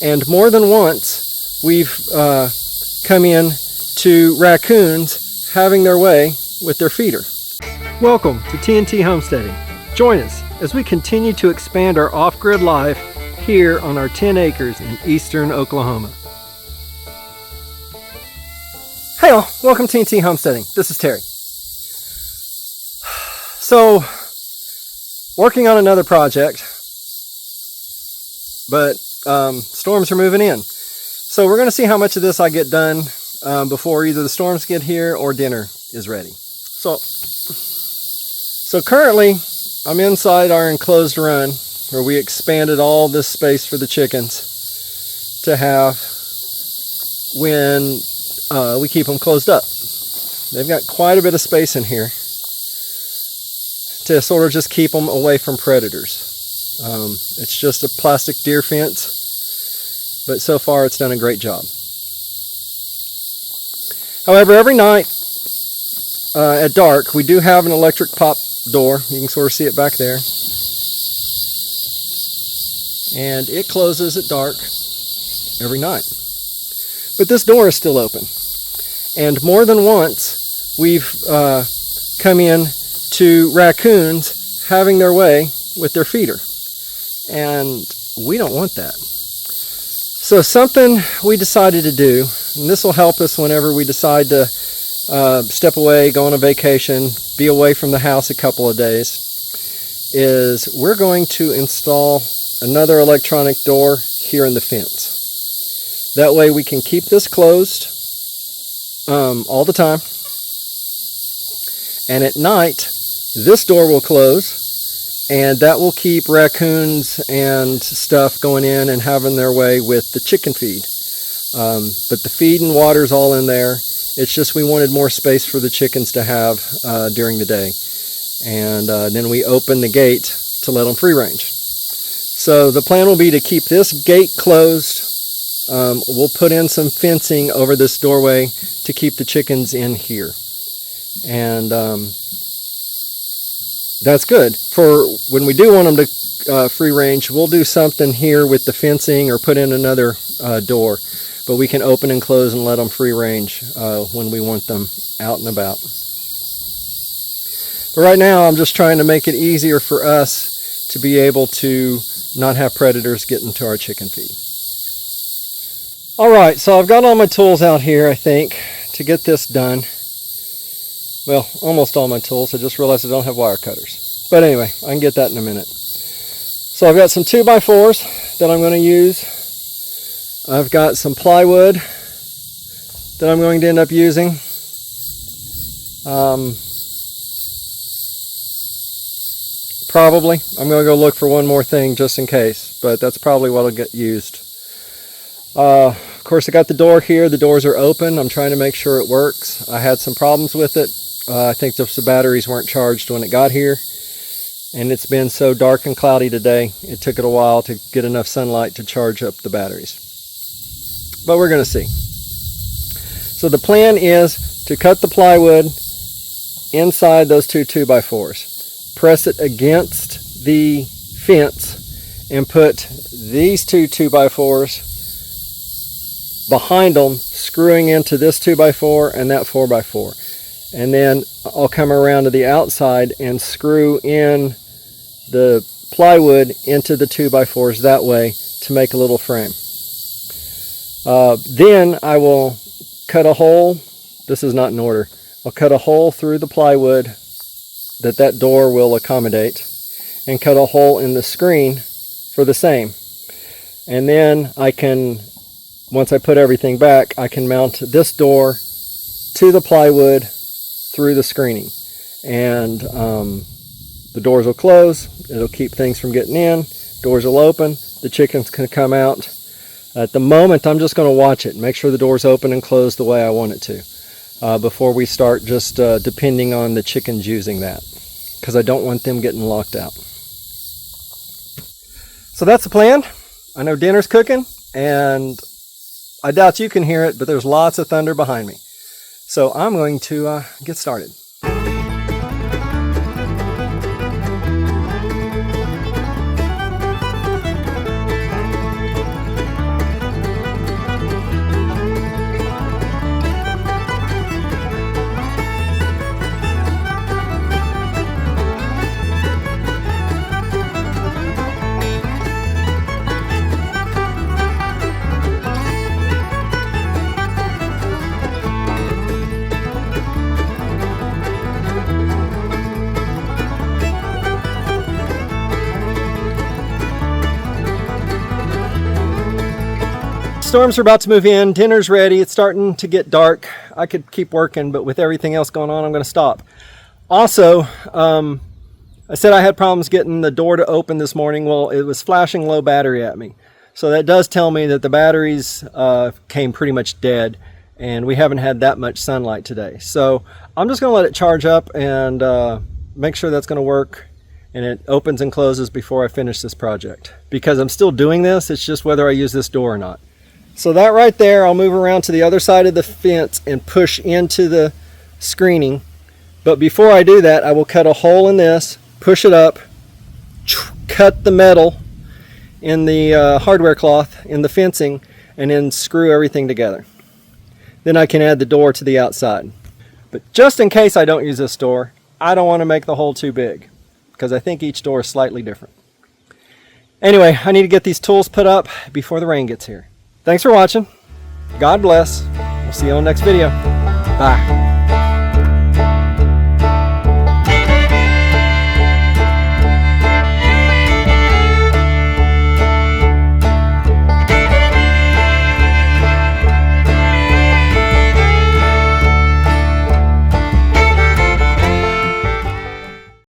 And more than once, we've come in to raccoons having their way with their feeder. Welcome to TNT Homesteading. Join us as we continue to expand our off-grid life here on our 10 acres in eastern Oklahoma. Hey all, welcome to TNT Homesteading. This is Terry. So, working on another project, but storms are moving in. So we're going to see how much of this I get done before either the storms get here or dinner is ready. So currently I'm inside our enclosed run where we expanded all this space for the chickens to have when we keep them closed up. They've got quite a bit of space in here to sort of just keep them away from predators. It's just a plastic deer fence, but so far it's done a great job. However, every night at dark, we do have an electric pop door. You can sort of see it back there. And it closes at dark every night. But this door is still open. And more than once, we've come in to raccoons having their way with their feeder. And we don't want that. So something we decided to do, and this will help us whenever we decide to step away, go on a vacation, be away from the house a couple of days, is we're going to install another electronic door here in the fence. That way we can keep this closed all the time. And at night, this door will close, and that will keep raccoons and stuff going in and having their way with the chicken feed. But the feed and water is all in there. It's just we wanted more space for the chickens to have during the day. And then we open the gate to let them free range. So the plan will be to keep this gate closed. We'll put in some fencing over this doorway to keep the chickens in here. And that's good. For when we do want them to free range, we'll do something here with the fencing or put in another door. But we can open and close and let them free range when we want them out and about. But right now I'm just trying to make it easier for us to be able to not have predators get into our chicken feed. Alright, so I've got all my tools out here, I think, to get this done. Well, almost all my tools. I just realized I don't have wire cutters. But anyway, I can get that in a minute. So I've got some 2x4s that I'm going to use. I've got some plywood that I'm going to end up using. Probably. I'm going to go look for one more thing just in case, but that's probably what will get used. Of course, I got the door here. The doors are open. I'm trying to make sure it works. I had some problems with it. I think just the batteries weren't charged when it got here. And it's been so dark and cloudy today, it took it a while to get enough sunlight to charge up the batteries. But we're going to see. So the plan is to cut the plywood inside those two 2x4s. Press it against the fence and put these two 2x4s behind them, screwing into this 2x4 and that 4x4. And then I'll come around to the outside and screw in the plywood into the 2x4s that way to make a little frame. Then I will cut a hole. This is not in order. I'll cut a hole through the plywood that door will accommodate, and cut a hole in the screen for the same. And then I can, once I put everything back, I can mount this door to the plywood through the screening. And the doors will close. It'll keep things from getting in. Doors will open. The chickens can come out. At the moment, I'm just going to watch it and make sure the door's open and closed the way I want it to before we start just depending on the chickens using that, because I don't want them getting locked out. So that's the plan. I know dinner's cooking, and I doubt you can hear it, but there's lots of thunder behind me. So I'm going to get started. storms are about to move in. Dinner's ready. It's starting to get dark. I could keep working, but with everything else going on, I'm going to stop. Also, I said I had problems getting the door to open this morning. Well, it was flashing low battery at me. So that does tell me that the batteries came pretty much dead, and we haven't had that much sunlight today. So I'm just going to let it charge up and make sure that's going to work, and it opens and closes before I finish this project. Because I'm still doing this, it's just whether I use this door or not. So that right there, I'll move around to the other side of the fence and push into the screening. But before I do that, I will cut a hole in this, push it up, cut the metal in the hardware cloth in the fencing, and then screw everything together. Then I can add the door to the outside. But just in case I don't use this door, I don't want to make the hole too big, because I think each door is slightly different. Anyway, I need to get these tools put up before the rain gets here. Thanks for watching. God bless. We'll see you on the next video. Bye.